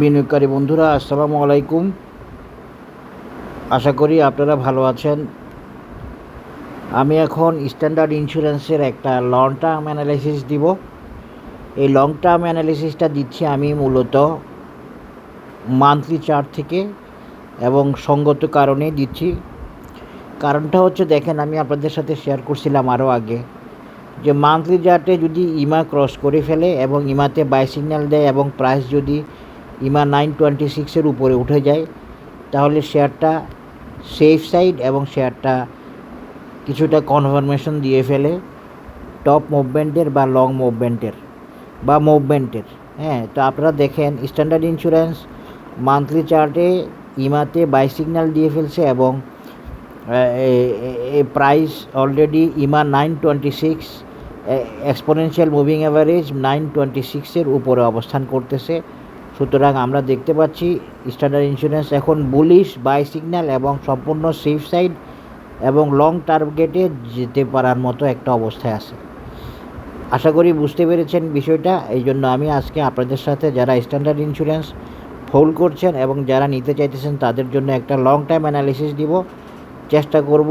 বিনিয়োগকারী বন্ধুরা, আসসালামু আলাইকুম। আশা করি আপনারা ভালো আছেন। আমি এখন স্ট্যান্ডার্ড ইন্স্যুরেন্সের একটা লং টার্ম অ্যানালিসিস দিব। এই লং টার্ম অ্যানালিসিসটা দিচ্ছি আমি মূলত মান্থলি চার্ট থেকে এবং সঙ্গত কারণে দিচ্ছি। কারণটা হচ্ছে, দেখেন, আমি আপনাদের সাথে শেয়ার করছিলাম আরও আগে যে মান্থলি চার্টে যদি ইমা ক্রস করে ফেলে এবং ইমাতে বাই সিগন্যাল দেয় এবং প্রাইস যদি ইমা 926-এর উপরে উঠে যায়, তাহলে শেয়ারটা সেফ সাইড এবং শেয়ারটা কিছুটা কনফার্মেশন দিয়ে ফেলে টপ মুভমেন্টের বা লং মুভমেন্টের বা মুভমেন্টের। হ্যাঁ, তো আপনারা দেখেন স্ট্যান্ডার্ড ইন্স্যুরেন্স মান্থলি চার্টে ইমাতে বাই সিগন্যাল দিয়ে ফেলছে এবং প্রাইস অলরেডি ইমা 926, এক্সপোনেনশিয়াল মুভিং অ্যাভারেজ 926-এর উপরে অবস্থান করতেছে। সুতরাং আমরা দেখতে পাচ্ছি স্ট্যান্ডার্ড ইন্স্যুরেন্স এখন বুলিশ বাই সিগন্যাল এবং সম্পূর্ণ সেফ সাইড এবং লং টার্গেটে যেতে পারার মতো একটা অবস্থায় আছে। আশা করি বুঝতে পেরেছেন বিষয়টা। এই জন্য আমি আজকে আপনাদের সাথে যারা স্ট্যান্ডার্ড ইন্স্যুরেন্স হোল্ড করছেন এবং যারা নিতে চাইতেছেন তাদের জন্য একটা লং টাইম অ্যানালিসিস দিব। চেষ্টা করব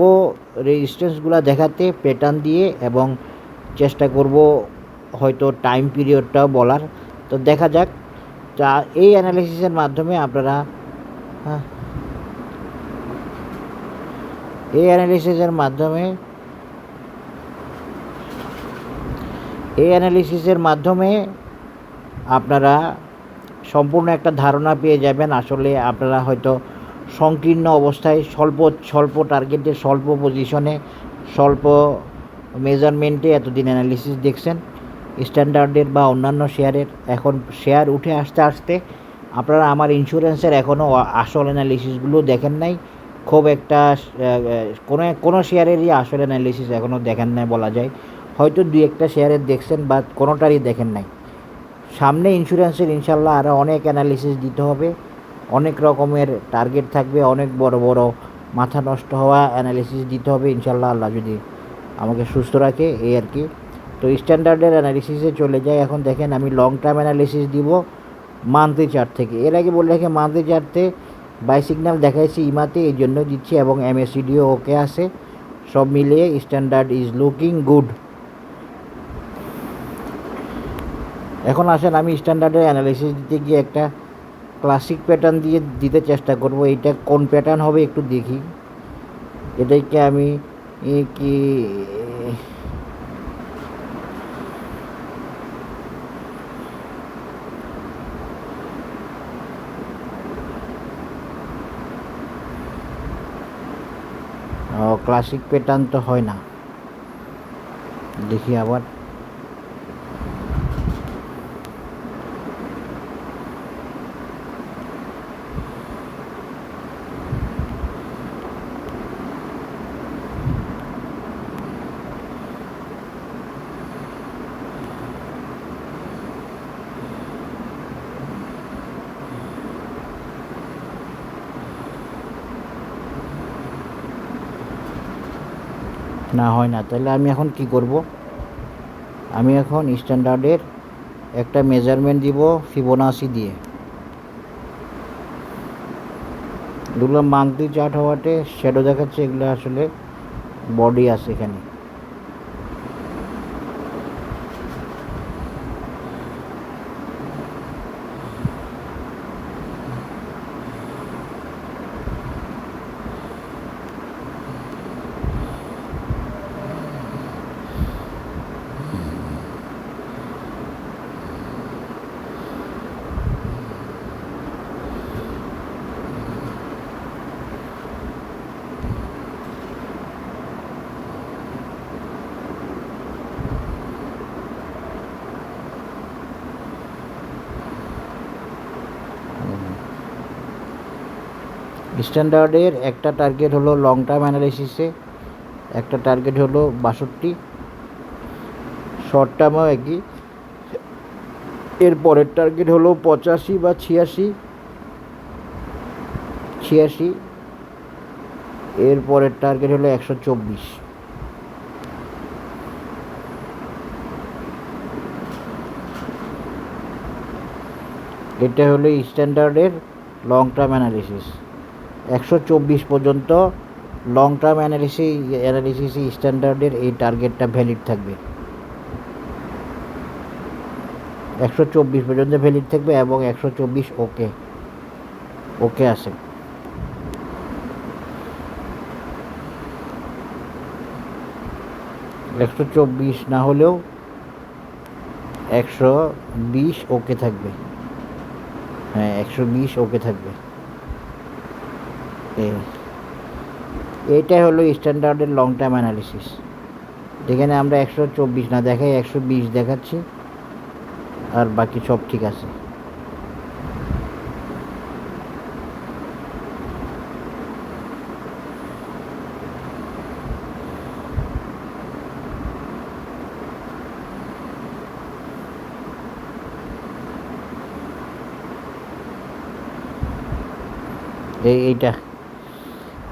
রেজিস্ট্যান্সগুলো দেখাতে প্যাটার্ন দিয়ে এবং চেষ্টা করব হয়তো টাইম পিরিয়ডটাও বলার। তো দেখা যাক। তা এই অ্যানালিসিসের মাধ্যমে আপনারা এই অ্যানালিসিসের মাধ্যমে আপনারা সম্পূর্ণ একটা ধারণা পেয়ে যাবেন। আসলে আপনারা হয়তো সংকীর্ণ অবস্থায় স্বল্প টার্গেটে, স্বল্প পজিশনে, স্বল্প মেজারমেন্টে এতদিন অ্যানালিসিস দেখছেন স্ট্যান্ডার্ডের বা অন্যান্য শেয়ারের। এখন শেয়ার উঠে আসতে আসতে আপনারা আমার ইন্স্যুরেন্সের এখনও আসল অ্যানালিসিসগুলো দেখেন নাই। খুব একটা কোনো শেয়ারেরই আসল অ্যানালিসিস এখনও দেখেন নাই বলা যায়। হয়তো দুই একটা শেয়ারের দেখছেন বা কোনোটারই দেখেন নাই। সামনে ইন্স্যুরেন্সের ইনশাল্লাহ আরও অনেক অ্যানালিসিস দিতে হবে, অনেক রকমের টার্গেট থাকবে, অনেক বড় বড় মাথা নষ্ট হওয়া অ্যানালিসিস দিতে হবে ইনশাল্লাহ, আল্লাহ যদি আমাকে সুস্থ রাখে, এই আর কি। তো স্ট্যান্ডার্ডের অ্যানালিসিসে চলে যায়। এখন দেখেন আমি লং টার্ম অ্যানালিসিস দিব মান্থলি চার্ট থেকে। এর আগে বলে রাখি মান্থলি চার্টে বাই সিগন্যাল দেখাইছি ইমাতে, এই জন্য দিচ্ছি, এবং এমএসিডিও ওকে আছে। সব মিলিয়ে স্ট্যান্ডার্ড ইজ লুকিং গুড। এখন আসেন আমি স্ট্যান্ডার্ডের অ্যানালিসিস দিতে গিয়ে একটা ক্লাসিক প্যাটার্ন দিয়ে দিতে চেষ্টা করব। এইটা কোন প্যাটার্ন হবে একটু দেখি। এটাকে আমি কি ক্লাসিক প্যাটার্ন তো হয় না, দেখি আবার। না, হয় না। তাহলে আমি এখন কি করব? আমি এখন স্ট্যান্ডার্ডের একটা মেজারমেন্ট দিব ফিবোনাসি দিয়ে। এগুলো মান্থলি চার্ট হওয়াতে শ্যাডো দেখাচ্ছে, এগুলো আসলে বডি আছে এখানে। স্ট্যান্ডার্ডের একটা টার্গেট হলো লং টার্ম অ্যানালিসিসে, একটা টার্গেট হলো 62, শর্ট টার্মও একই। এর পরের টার্গেট হলো 85 বা 86। এর পরের টার্গেট হলো 124। এটা হলো স্ট্যান্ডার্ডের লং টার্ম অ্যানালিসিস। 124 পর্যন্ত লং টার্ম অ্যানালিসিস স্ট্যান্ডার্ডের এই টার্গেটটা ভ্যালিড থাকবে। 124 পর্যন্ত ভ্যালিড থাকবে এবং 124 ওকে আছে। একশো 124 না হলেও 120 ওকে থাকবে। হ্যাঁ, 120 ওকে থাকবে। এইটাই হলো স্ট্যান্ডার্ডের লং টার্ম অ্যানালিসিস। যেখানে আমরা 124 না দেখাই 120 দেখাচ্ছি, আর বাকি সব ঠিক আছে।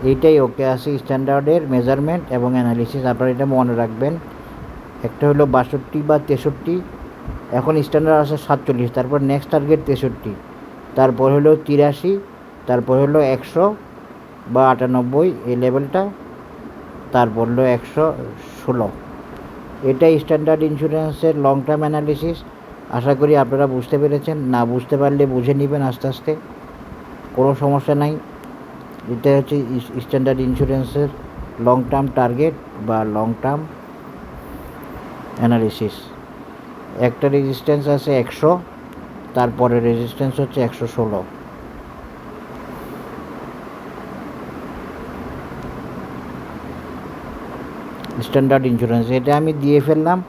এইটাই ওকে আছে স্ট্যান্ডার্ডের মেজারমেন্ট এবং অ্যানালিসিস। আপনারা এটা মনে রাখবেন। একটা হলো 62 বা 63, এখন স্ট্যান্ডার্ড আছে 47, তারপর নেক্সট টার্গেট 63, তারপর হলো 83, তারপর হলো 100 বা 98 এই লেভেলটা, তারপর হলো 116। এটাই স্ট্যান্ডার্ড ইন্স্যুরেন্সের লং টার্ম অ্যানালিসিস। আশা করি আপনারা বুঝতে পেরেছেন। না বুঝতে পারলে বুঝে নেবেন আস্তে আস্তে, কোনো সমস্যা নাই। এটা হচ্ছে স্ট্যান্ডার্ড ইন্স্যুরেন্সের লং টার্ম টার্গেট বা লং টার্ম অ্যানালিসিস। একটা রেজিস্ট্যান্স আছে 100, তারপরে রেজিস্ট্যান্স হচ্ছে 116। স্ট্যান্ডার্ড ইন্স্যুরেন্স এটা আমি দিয়ে ফেললাম,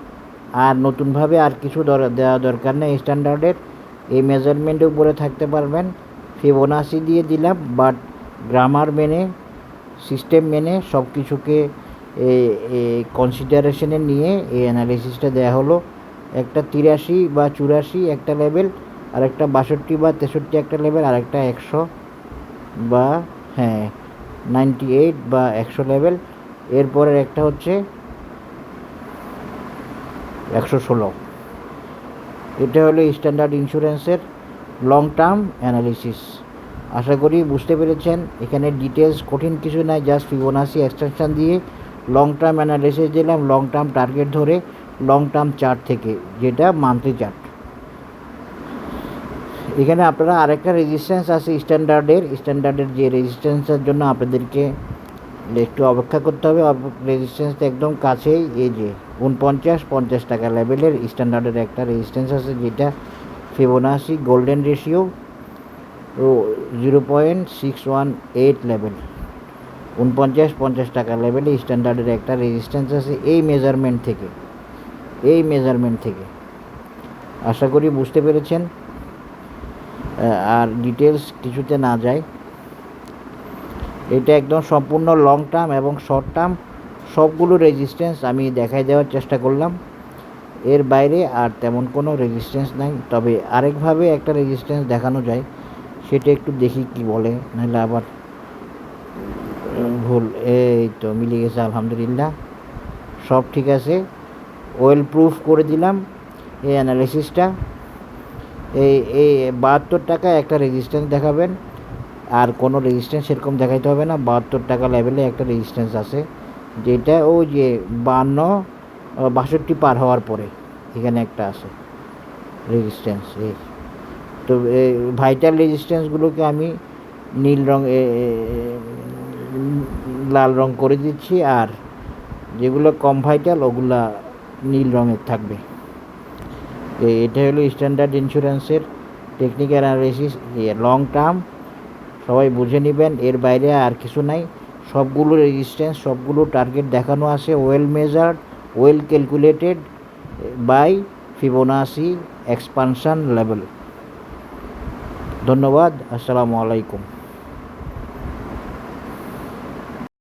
আর নতুনভাবে আর কিছু দেওয়া দরকার নেই। স্ট্যান্ডার্ডের এই মেজারমেন্টের উপরে থাকতে পারবেন। ফিবোনাসি দিয়ে দিলাম, বাট গ্রামার মেনে, সিস্টেম মেনে সব কিছুকে কনসিডারেশনে নিয়ে এই অ্যানালিসিসটা দেওয়া হলো। একটা 83 বা 84 একটা লেভেল, আর একটা 62 বা 63 একটা লেভেল, আর একটা 100 বা 98 বা 100 লেভেল। এরপরের একটা হচ্ছে 116। এটা হলো স্ট্যান্ডার্ড ইন্স্যুরেন্সের লং টার্ম অ্যানালিসিস। আশা করি বুঝতে পেরেছেন। এখানে ডিটেলস কঠিন কিছু নাই, জাস্ট ফিবোনাসি এক্সটেনশন দিয়ে লং টার্ম অ্যানালিসিস দিলাম, লং টার্ম টার্গেট ধরে, লং টার্ম চার্ট থেকে, যেটা মান্থলি চার্ট। এখানে আপনারা আরেকটা রেজিস্ট্যান্স আছে স্ট্যান্ডার্ডের যে রেজিস্ট্যান্সের জন্য আপনাদেরকে একটু অপেক্ষা করতে হবে। রেজিস্ট্যান্সটা একদম কাছেই, এই যে 49-50 টাকা লেভেলের স্ট্যান্ডার্ডের একটা রেজিস্ট্যান্স আছে, যেটা ফিবোনাসি গোল্ডেন রেশিও 0.618 লেভেল। 49-50 টাকা লেভেলে স্ট্যান্ডার্ডের একটা রেজিস্ট্যান্স আছে এই মেজারমেন্ট থেকে। আশা করি বুঝতে পেরেছেন। আর ডিটেলস কিছুতে না যায়, এটা একদম সম্পূর্ণ লং টার্ম এবং শর্ট টার্ম সবগুলো রেজিস্ট্যান্স আমি দেখাই দেওয়ার চেষ্টা করলাম। এর বাইরে আর তেমন কোনো রেজিস্ট্যান্স নাই। তবে আরেকভাবে একটা রেজিস্ট্যান্স দেখানো যায়, সেটা একটু দেখি কি বলে, নাহলে আবার ভুল। এই তো মিলে গেছে, আলহামদুলিল্লাহ সব ঠিক আছে। ওয়েল প্রুফ করে দিলাম এই অ্যানালিসিসটা। এই 72 টাকা একটা রেজিস্ট্যান্স দেখাবেন, আর কোনো রেজিস্ট্যান্স সেরকম দেখাইতে হবে না। 72 টাকা লেভেলে একটা রেজিস্ট্যান্স আছে, যেটা ওই যে 52-62 পার হওয়ার পরে এখানে একটা আছে রেজিস্ট্যান্স। এই তো ভাইটাল রেজিস্ট্যান্সগুলোকে আমি লাল রং করে দিচ্ছি, আর যেগুলো কম ভাইটাল ওগুলা নীল রঙের থাকবে। এটা হলো স্ট্যান্ডার্ড ইন্স্যুরেন্সের টেকনিক্যাল অ্যানালিসিস লং টার্ম। সবাই বুঝে নেবেন, এর বাইরে আর কিছু নাই। সবগুলো রেজিস্ট্যান্স, সবগুলো টার্গেট দেখানো আছে, well measured, well calculated by Fibonacci expansion level. ধন্যবাদ। আসসালামু আলাইকুম।